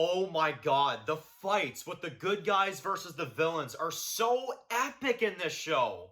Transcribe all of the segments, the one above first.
Oh my god, the fights with the good guys versus the villains are so epic in this show.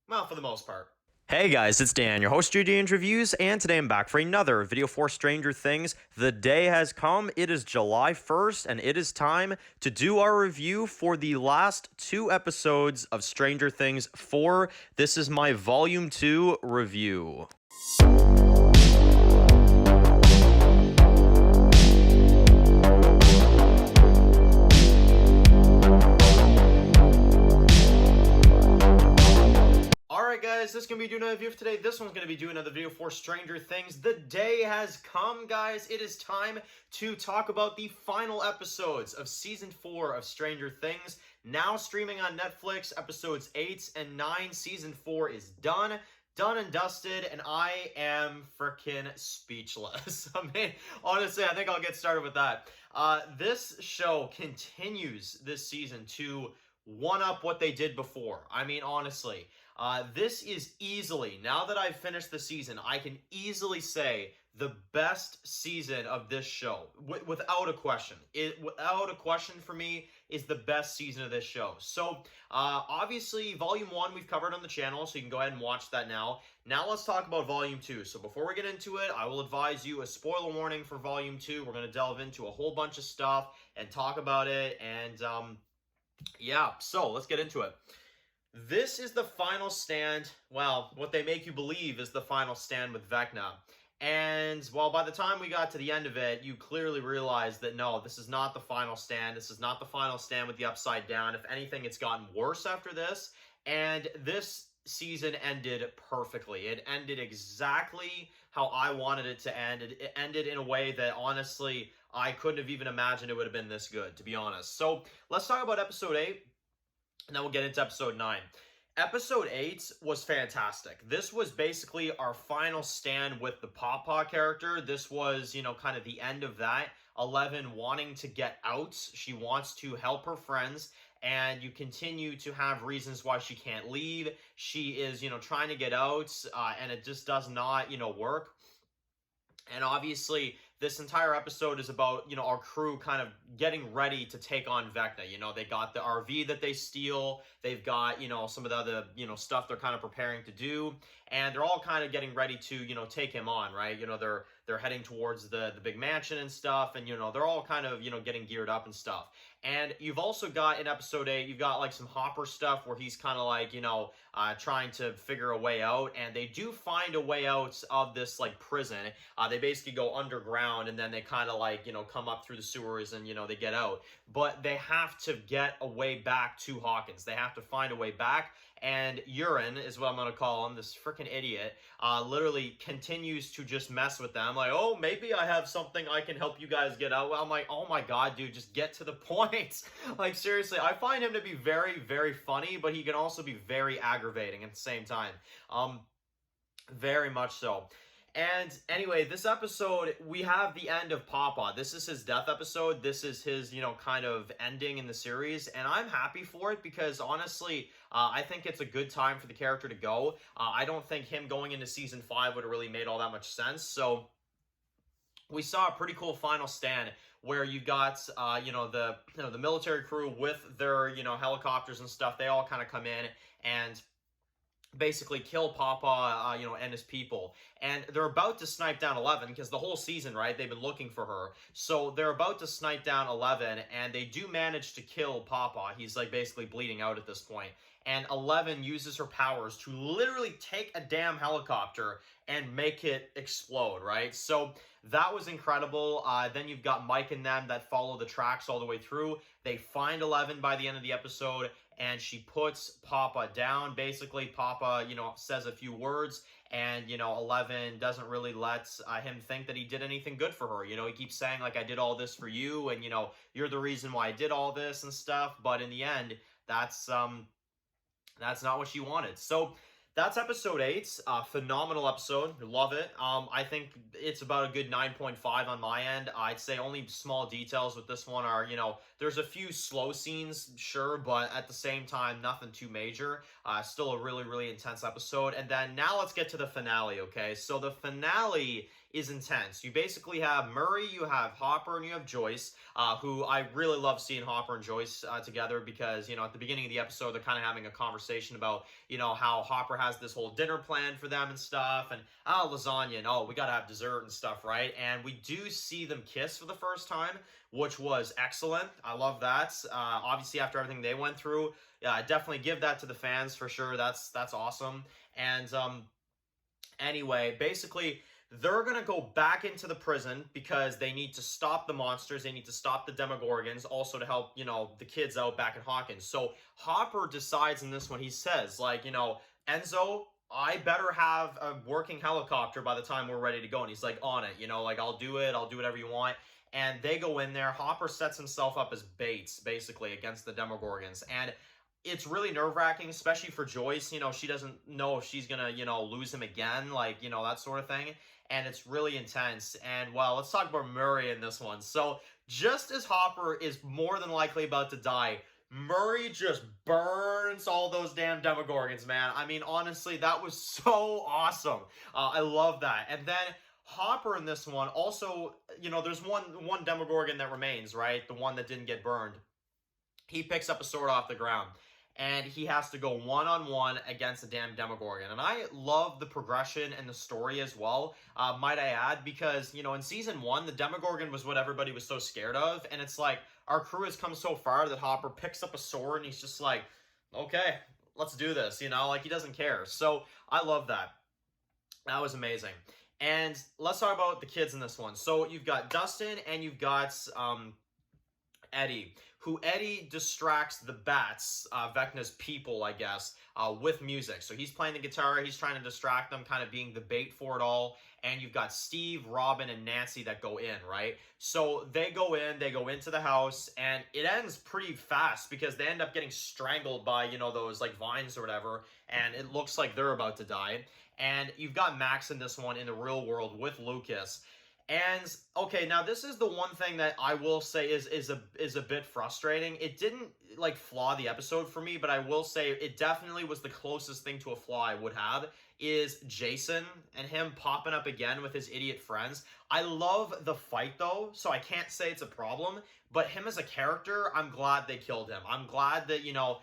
Well, for the most part. Hey guys, it's Dan, your host of GDN Reviews, and today I'm back for another video for Stranger Things. The day has come, it is July 1st, and it is time to do our review for the last 2 episodes of Stranger Things 4. This is my Volume 2 review. Guys, this is going to be doing another video for today. This one's going to be doing another video for Stranger Things. The day has come, guys. It is time to talk about the final episodes of Season 4 of Stranger Things. Now streaming on Netflix, episodes 8 and 9. Season 4 is done and dusted, and I am freaking speechless. I mean, honestly, I think I'll get started with that. This show continues this season to one-up what they did before. I mean, honestly. This is easily, now that I've finished the season, I can easily say the best season of this show, without a question. Without a question for me, is the best season of this show. So, obviously, Volume 1 we've covered on the channel, so you can go ahead and watch that now. Now let's talk about Volume 2. So before we get into it, I will advise you a spoiler warning for Volume 2. We're going to delve into a whole bunch of stuff and talk about it, and, yeah, so let's get into it. This is the final stand, well, what they make you believe is the final stand with Vecna. And, well, by the time we got to the end of it, you clearly realized that, no, this is not the final stand. This is not the final stand with the Upside Down. If anything, it's gotten worse after this. And this season ended perfectly. It ended exactly how I wanted it to end. It ended in a way that, honestly, I couldn't have even imagined it would have been this good, to be honest. So, let's talk about Episode 8. And then we'll get into Episode 9. Episode 8 was fantastic. This was basically our final stand with the Pawpaw character. This was, kind of the end of that. 11 wanting to get out. She wants to help her friends. And you continue to have reasons why she can't leave. She is, trying to get out. And it just does not, work. And obviously, this entire episode is about, our crew kind of getting ready to take on Vecna. They got the RV that they steal. They've got, some of the other, stuff they're kind of preparing to do. And they're all kind of getting ready to, take him on, right? They're heading towards the big mansion and stuff. And, they're all kind of, getting geared up and stuff. And you've also got, in Episode 8, you've got, like, some Hopper stuff where he's kind of, like, trying to figure a way out. And they do find a way out of this, like, prison. They basically go underground, and then they kind of, like, come up through the sewers and, they get out. But they have to get a way back to Hawkins. They have to find a way back. And Urine is what I'm going to call him, this freaking idiot, literally continues to just mess with them. Like, oh, maybe I have something I can help you guys get out. Well, I'm like, oh my god, dude, just get to the point. Like, seriously, I find him to be very, very funny, but he can also be very aggravating at the same time. Very much so. And anyway, this episode, we have the end of Pawpaw. This is his death episode. This is his, kind of ending in the series. And I'm happy for it because, honestly, I think it's a good time for the character to go. I don't think him going into Season 5 would have really made all that much sense. So, we saw a pretty cool final stand where you got, the military crew with their, helicopters and stuff. They all kind of come in and basically kill Pawpaw, and his people. And they're about to snipe down 11, because the whole season, right, they've been looking for her. So they're about to snipe down 11, and they do manage to kill Pawpaw. He's, like, basically bleeding out at this point. And 11 uses her powers to literally take a damn helicopter and make it explode, right? So that was incredible. Then you've got Mike and them that follow the tracks all the way through. They find 11 by the end of the episode, and she puts Pawpaw down. Basically, Pawpaw, says a few words, and, 11 doesn't really let him think that he did anything good for her. He keeps saying, like, I did all this for you, and, you're the reason why I did all this and stuff. But in the end, that's not what she wanted. So that's episode 8. Phenomenal episode. Love it. I think it's about a good 9.5 on my end. I'd say only small details with this one are, there's a few slow scenes, sure, but at the same time, nothing too major. Still a really, really intense episode. And then now let's get to the finale, okay? So the finale is intense. You basically have Murray, you have Hopper, and you have Joyce, who I really love seeing Hopper and Joyce together because, you know, at the beginning of the episode, they're kind of having a conversation about, you know, how Hopper has this whole dinner plan for them and stuff, and, lasagna, and, we gotta have dessert and stuff, right? And we do see them kiss for the first time, which was excellent. I love that. Obviously, after everything they went through, yeah, I definitely give that to the fans for sure. That's awesome. And anyway, basically, they're going to go back into the prison because they need to stop the monsters. They need to stop the Demogorgons, also to help, you know, the kids out back in Hawkins. So Hopper decides in this one, he says, like, you know, Enzo, I better have a working helicopter by the time we're ready to go. And he's like, on it, you know, like, I'll do it. I'll do whatever you want. And they go in there. Hopper sets himself up as baits, basically, against the Demogorgons. And it's really nerve-wracking, especially for Joyce. You know, she doesn't know if she's gonna, you know, lose him again, like, you know, that sort of thing. And it's really intense. And, well, let's talk about Murray in this one. So, just as Hopper is more than likely about to die, Murray just burns all those damn Demogorgons, man. I mean, honestly, that was so awesome. I love that. And then Hopper in this one also, you know, there's one Demogorgon that remains, right? The one that didn't get burned. He picks up a sword off the ground, and he has to go one-on-one against a damn Demogorgon. And I love the progression and the story as well, might I add, because, you know, in Season 1, the Demogorgon was what everybody was so scared of, and it's like, our crew has come so far that Hopper picks up a sword, and he's just like, okay, let's do this, you know, like, he doesn't care. So, I love that. That was amazing. And let's talk about the kids in this one. So, you've got Dustin, and you've got, Eddie, who Eddie distracts the bats, Vecna's people, I guess, with music. So he's playing the guitar, he's trying to distract them, kind of being the bait for it all. And you've got Steve, Robin, and Nancy that go in, right? So they go into the house, and it ends pretty fast because they end up getting strangled by, you know, those, like, vines or whatever, and it looks like they're about to die. And you've got Max in this one in the real world with Lucas. And, okay, now this is the one thing that I will say is a bit frustrating. It didn't, like, flaw the episode for me, but I will say it definitely was the closest thing to a flaw I would have, is Jason and him popping up again with his idiot friends. I love the fight, though, so I can't say it's a problem, but him as a character, I'm glad they killed him. I'm glad that, you know,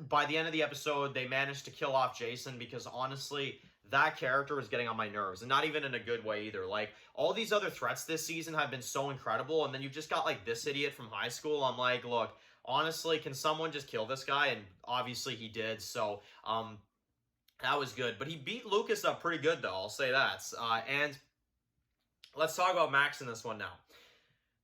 by the end of the episode, they managed to kill off Jason, because honestly, that character is getting on my nerves, and not even in a good way either. Like, all these other threats this season have been so incredible, and then you've just got, like, this idiot from high school. I'm like, look, honestly, can someone just kill this guy? And obviously he did, so, that was good. But he beat Lucas up pretty good, though, I'll say that. And let's talk about Max in this one now.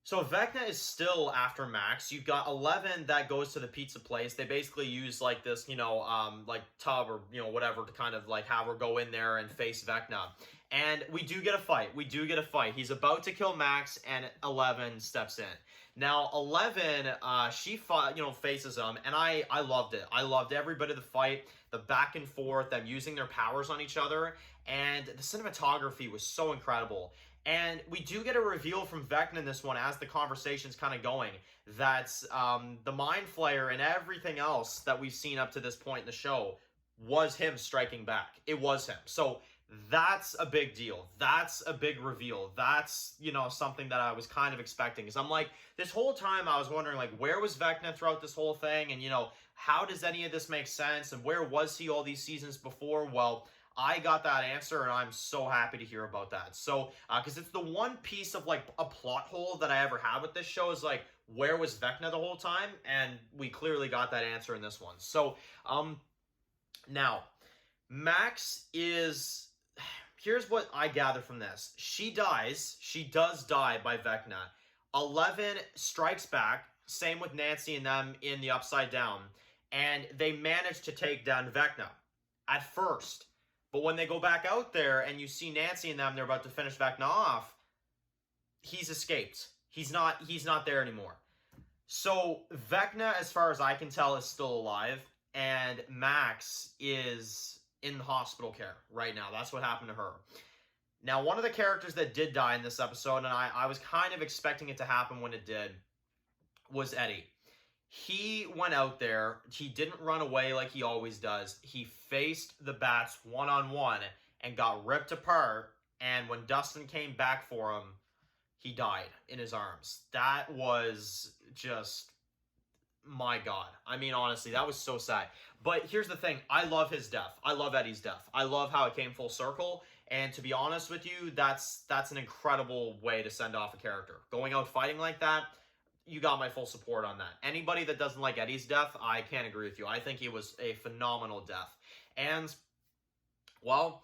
So Vecna is still after Max. You've got 11 that goes to the pizza place. They basically use, like, this, you know, like, tub or, you know, whatever to kind of, like, have her go in there and face Vecna. And we do get a fight. He's about to kill Max, and 11 steps in. Now, 11, she fought, you know, faces him, and I loved it. I loved every bit of the fight, the back and forth, them using their powers on each other, and the cinematography was so incredible. And we do get a reveal from Vecna in this one as the conversation's kind of going, that the Mind Flayer and everything else that we've seen up to this point in the show was him striking back. It was him. So that's a big deal. That's a big reveal. That's, you know, something that I was kind of expecting. Because I'm like, this whole time I was wondering, like, where was Vecna throughout this whole thing? And, you know, how does any of this make sense? And where was he all these seasons before? Well, I got that answer, and I'm so happy to hear about that. So, because it's the one piece of, like, a plot hole that I ever have with this show is, like, where was Vecna the whole time? And we clearly got that answer in this one. So, now, Max is... Here's what I gather from this. She dies. She does die by Vecna. 11 strikes back. Same with Nancy and them in the Upside Down. And they manage to take down Vecna at first. But when they go back out there and you see Nancy and them, they're about to finish Vecna off, he's escaped. He's not there anymore. So Vecna, as far as I can tell, is still alive, and Max is in hospital care right now. That's what happened to her. Now, one of the characters that did die in this episode, and I was kind of expecting it to happen when it did, was Eddie. He went out there. He didn't run away like he always does. He faced the bats one-on-one and got ripped apart And when Dustin came back for him, he died in his arms. That was just, my God. I mean, honestly, that was so sad. But here's the thing. I love his death. I love Eddie's death. I love how it came full circle. And to be honest with you, that's an incredible way to send off a character. Going out fighting like that, you got my full support on that. Anybody that doesn't like Eddie's death, I can't agree with you. I think he was a phenomenal death. And, well,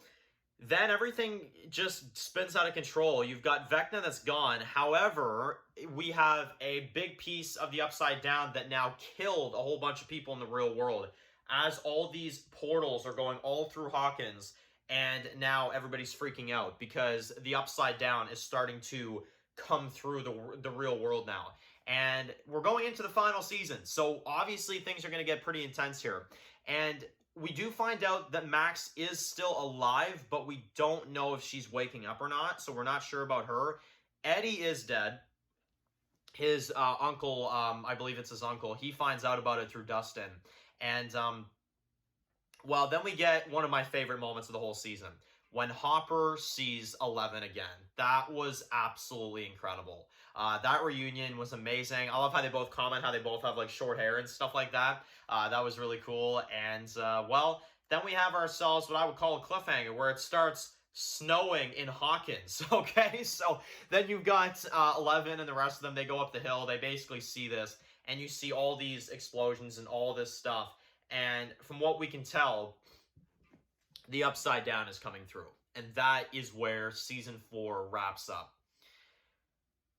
then everything just spins out of control. You've got Vecna that's gone. However, we have a big piece of the Upside Down that now killed a whole bunch of people in the real world. As all these portals are going all through Hawkins, and now everybody's freaking out because the Upside Down is starting to come through the real world now. And we're going into the final season, so obviously things are going to get pretty intense here. And we do find out that Max is still alive, but we don't know if she's waking up or not, so we're not sure about her. Eddie is dead. His uncle, I believe it's his uncle, he finds out about it through Dustin. And, well, then we get one of my favorite moments of the whole season. When Hopper sees Eleven again. That was absolutely incredible. That reunion was amazing. I love how they both comment, how they both have, like, short hair and stuff like that. That was really cool. And, well, then we have ourselves what I would call a cliffhanger, where it starts snowing in Hawkins, okay? So then you've got Eleven and the rest of them. They go up the hill. They basically see this, and you see all these explosions and all this stuff. And from what we can tell, the Upside Down is coming through. And that is where Season 4 wraps up.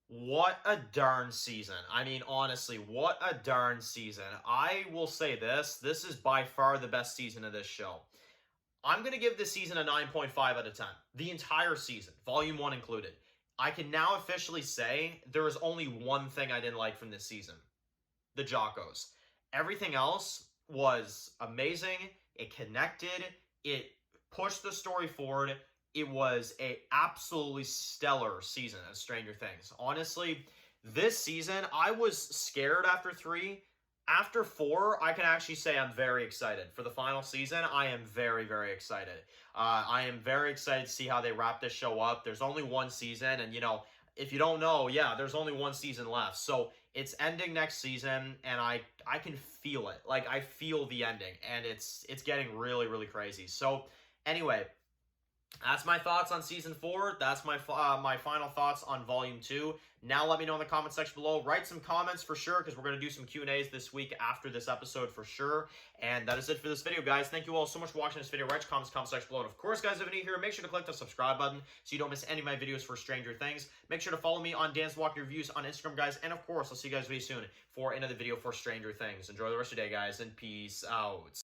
What a darn season. I mean, honestly, what a darn season. I will say this is by far the best season of this show. I'm going to give this season a 9.5 out of 10. The entire season, Volume 1 included. I can now officially say there is only one thing I didn't like from this season. The Jockos. Everything else was amazing. It connected. It pushed the story forward. It was a absolutely stellar season of Stranger Things. Honestly, this season, I was scared after 3. After 4, I can actually say I'm very excited. For the final season, I am very, very excited. I am very excited to see how they wrap this show up. There's only one season, and, you know, if you don't know, yeah, there's only one season left. So it's ending next season, and I can feel it. Like, I feel the ending, and it's getting really, really crazy. So anyway, that's my thoughts on Season 4. That's my final thoughts on Volume 2. Now let me know in the comment section below. Write some comments for sure, because we're going to do some Q&As this week after this episode for sure. And that is it for this video, guys. Thank you all so much for watching this video. Write your comments in the comment section below. And of course, guys, if you're new here, make sure to click the subscribe button so you don't miss any of my videos for Stranger Things. Make sure to follow me on Dan's Walking Reviews on Instagram, guys. And of course, I'll see you guys very soon for another video for Stranger Things. Enjoy the rest of your day, guys, and peace out.